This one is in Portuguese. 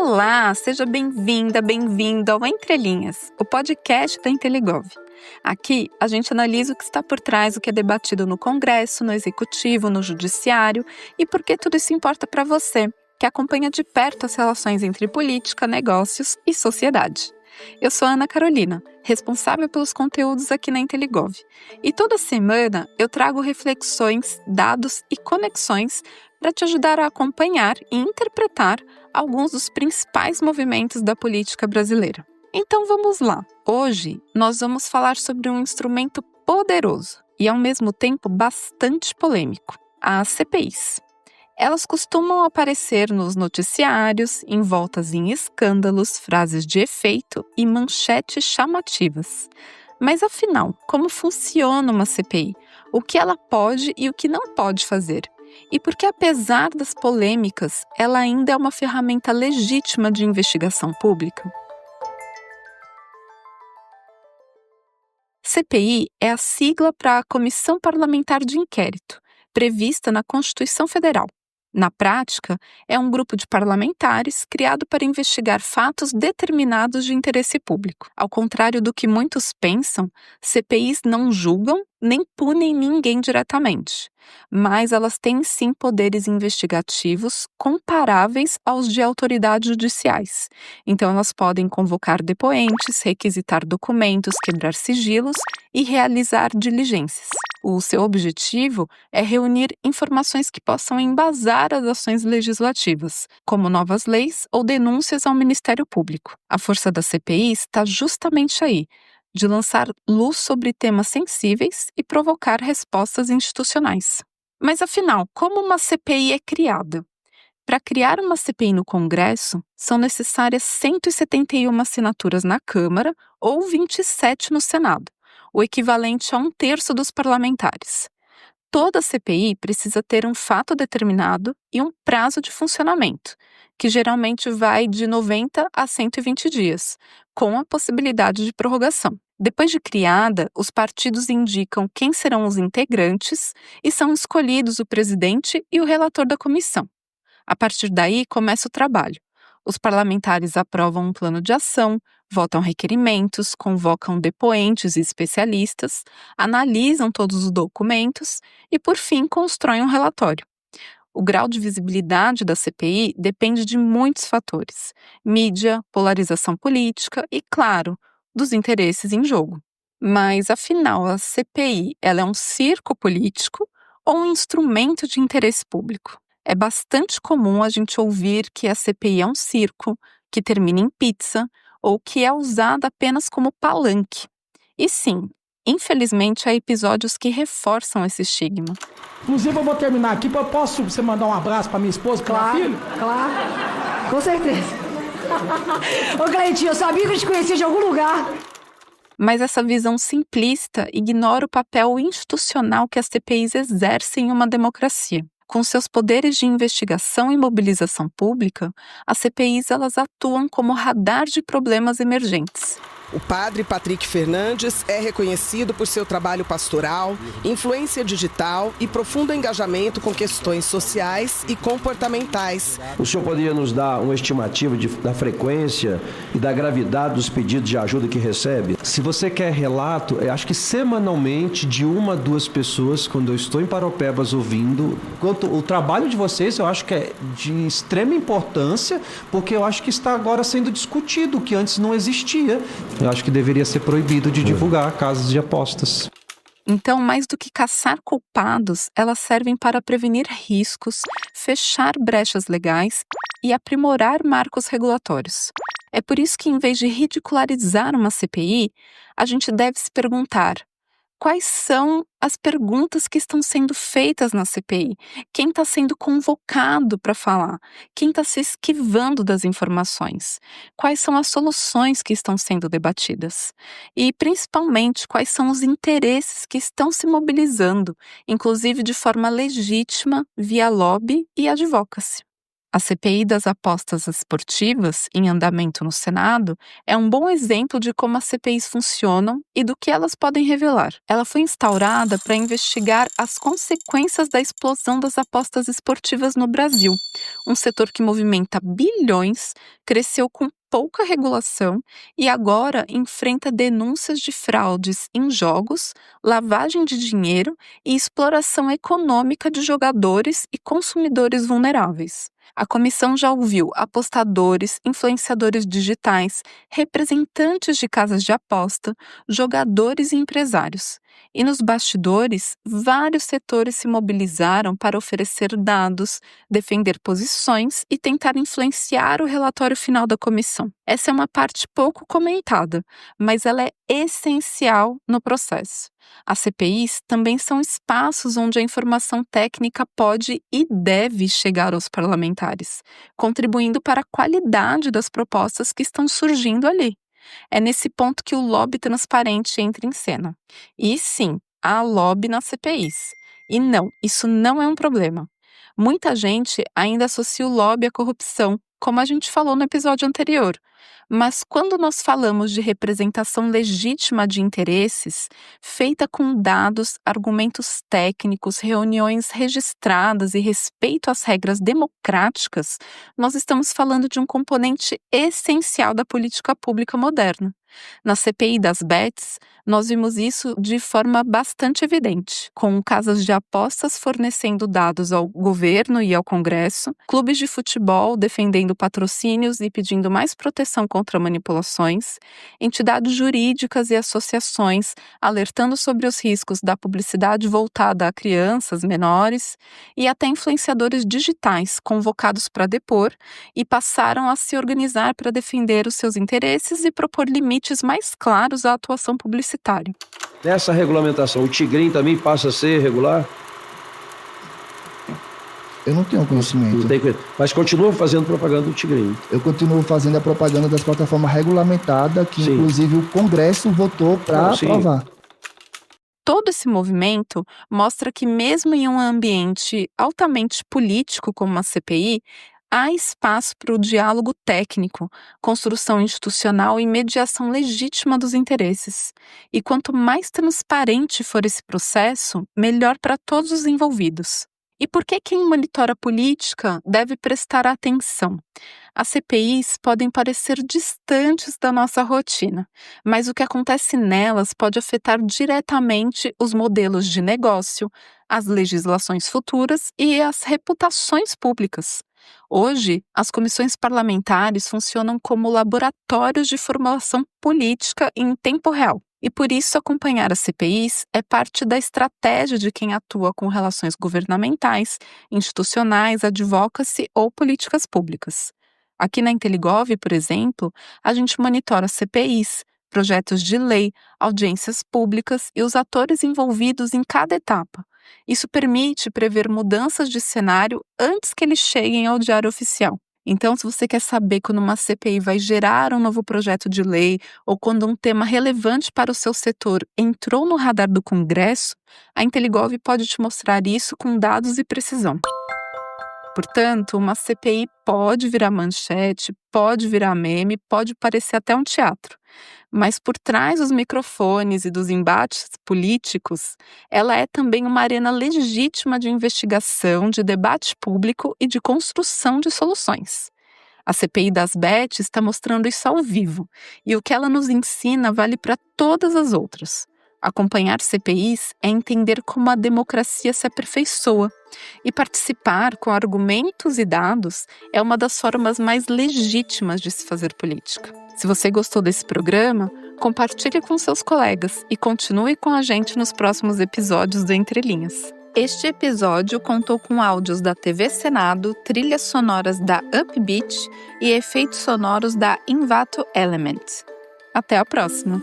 Olá, seja bem-vinda, bem-vindo ao Entre Linhas, o podcast da Inteligov. Aqui, a gente analisa o que está por trás do que é debatido no Congresso, no Executivo, no Judiciário e por que tudo isso importa para você, que acompanha de perto as relações entre política, negócios e sociedade. Eu sou a Ana Carolina, responsável pelos conteúdos aqui na Inteligov. E toda semana eu trago reflexões, dados e conexões para te ajudar a acompanhar e interpretar alguns dos principais movimentos da política brasileira. Então vamos lá! Hoje nós vamos falar sobre um instrumento poderoso e ao mesmo tempo bastante polêmico, as CPIs. Elas costumam aparecer nos noticiários, envoltas em escândalos, frases de efeito e manchetes chamativas. Mas afinal, como funciona uma CPI? O que ela pode e o que não pode fazer? E por que, apesar das polêmicas, ela ainda é uma ferramenta legítima de investigação pública? CPI é a sigla para a Comissão Parlamentar de Inquérito, prevista na Constituição Federal. Na prática, é um grupo de parlamentares criado para investigar fatos determinados de interesse público. Ao contrário do que muitos pensam, CPIs não julgam nem punem ninguém diretamente, mas elas têm sim poderes investigativos comparáveis aos de autoridades judiciais. Então elas podem convocar depoentes, requisitar documentos, quebrar sigilos e realizar diligências. O seu objetivo é reunir informações que possam embasar as ações legislativas, como novas leis ou denúncias ao Ministério Público. A força da CPI está justamente aí, de lançar luz sobre temas sensíveis e provocar respostas institucionais. Mas afinal, como uma CPI é criada? Para criar uma CPI no Congresso, são necessárias 171 assinaturas na Câmara ou 27 no Senado, o equivalente a 1/3 dos parlamentares. Toda CPI precisa ter um fato determinado e um prazo de funcionamento, que geralmente vai de 90 a 120 dias, com a possibilidade de prorrogação. Depois de criada, os partidos indicam quem serão os integrantes e são escolhidos o presidente e o relator da comissão. A partir daí, começa o trabalho. Os parlamentares aprovam um plano de ação, votam requerimentos, convocam depoentes e especialistas, analisam todos os documentos e, por fim, constroem um relatório. O grau de visibilidade da CPI depende de muitos fatores: mídia, polarização política e, claro, dos interesses em jogo. Mas, afinal, a CPI ela é um circo político ou um instrumento de interesse público? É bastante comum a gente ouvir que a CPI é um circo, que termina em pizza ou que é usada apenas como palanque. E sim, infelizmente há episódios que reforçam esse estigma. Inclusive, eu vou terminar aqui. Posso você mandar um abraço para minha esposa e para minha filha? Claro, com certeza. Ô, Cleitinho, eu sabia que eu te conhecia de algum lugar. Mas essa visão simplista ignora o papel institucional que as CPIs exercem em uma democracia. Com seus poderes de investigação e mobilização pública, as CPIs elas atuam como radar de problemas emergentes. O padre Patrick Fernandes é reconhecido por seu trabalho pastoral, influência digital e profundo engajamento com questões sociais e comportamentais. O senhor poderia nos dar uma estimativa da frequência e da gravidade dos pedidos de ajuda que recebe? Se você quer relato, eu acho que semanalmente de 1 a 2 pessoas, quando eu estou em Paropebas ouvindo. Quanto o trabalho de vocês, eu acho que é de extrema importância, porque eu acho que está agora sendo discutido, o que antes não existia. Eu acho que deveria ser proibido de divulgar casas de apostas. Então, mais do que caçar culpados, elas servem para prevenir riscos, fechar brechas legais e aprimorar marcos regulatórios. É por isso que, em vez de ridicularizar uma CPI, a gente deve se perguntar: quais são as perguntas que estão sendo feitas na CPI? Quem está sendo convocado para falar? Quem está se esquivando das informações? Quais são as soluções que estão sendo debatidas? E, principalmente, quais são os interesses que estão se mobilizando, inclusive de forma legítima, via lobby e advocacy? A CPI das apostas esportivas, em andamento no Senado, é um bom exemplo de como as CPIs funcionam e do que elas podem revelar. Ela foi instaurada para investigar as consequências da explosão das apostas esportivas no Brasil, um setor que movimenta bilhões, cresceu com pouca regulação e agora enfrenta denúncias de fraudes em jogos, lavagem de dinheiro e exploração econômica de jogadores e consumidores vulneráveis. A comissão já ouviu apostadores, influenciadores digitais, representantes de casas de aposta, jogadores e empresários. E nos bastidores, vários setores se mobilizaram para oferecer dados, defender posições e tentar influenciar o relatório final da comissão. Essa é uma parte pouco comentada, mas ela é essencial no processo. As CPIs também são espaços onde a informação técnica pode e deve chegar aos parlamentares, contribuindo para a qualidade das propostas que estão surgindo ali. É nesse ponto que o lobby transparente entra em cena. E sim, há lobby nas CPIs. E não, isso não é um problema. Muita gente ainda associa o lobby à corrupção, como a gente falou no episódio anterior. Mas quando nós falamos de representação legítima de interesses, feita com dados, argumentos técnicos, reuniões registradas e respeito às regras democráticas, nós estamos falando de um componente essencial da política pública moderna. Na CPI das bets, nós vimos isso de forma bastante evidente, com casas de apostas fornecendo dados ao governo e ao Congresso, clubes de futebol defendendo patrocínios e pedindo mais proteção contra manipulações, entidades jurídicas e associações alertando sobre os riscos da publicidade voltada a crianças menores e até influenciadores digitais convocados para depor e passaram a se organizar para defender os seus interesses e propor limites mais claros à atuação publicitária. Nessa regulamentação, o Tigrinho também passa a ser regular? Eu não tenho conhecimento. Não tem, mas continua fazendo propaganda do Tigrinho. Eu continuo fazendo a propaganda das plataformas regulamentadas, que inclusive o Congresso votou para aprovar. Todo esse movimento mostra que mesmo em um ambiente altamente político como a CPI, há espaço para o diálogo técnico, construção institucional e mediação legítima dos interesses. E quanto mais transparente for esse processo, melhor para todos os envolvidos. E por que quem monitora a política deve prestar atenção? As CPIs podem parecer distantes da nossa rotina, mas o que acontece nelas pode afetar diretamente os modelos de negócio, as legislações futuras e as reputações públicas. Hoje, as comissões parlamentares funcionam como laboratórios de formulação política em tempo real. E por isso acompanhar as CPIs é parte da estratégia de quem atua com relações governamentais, institucionais, advocacy ou políticas públicas. Aqui na Inteligov, por exemplo, a gente monitora CPIs, projetos de lei, audiências públicas e os atores envolvidos em cada etapa. Isso permite prever mudanças de cenário antes que eles cheguem ao Diário Oficial. Então, se você quer saber quando uma CPI vai gerar um novo projeto de lei ou quando um tema relevante para o seu setor entrou no radar do Congresso, a Inteligov pode te mostrar isso com dados e precisão. Portanto, uma CPI pode virar manchete, pode virar meme, pode parecer até um teatro. Mas por trás dos microfones e dos embates políticos, ela é também uma arena legítima de investigação, de debate público e de construção de soluções. A CPI das bets está mostrando isso ao vivo, e o que ela nos ensina vale para todas as outras. Acompanhar CPIs é entender como a democracia se aperfeiçoa, e participar com argumentos e dados é uma das formas mais legítimas de se fazer política. Se você gostou desse programa, compartilhe com seus colegas e continue com a gente nos próximos episódios do Entre Linhas. Este episódio contou com áudios da TV Senado, trilhas sonoras da Upbeat e efeitos sonoros da Envato Element. Até a próxima!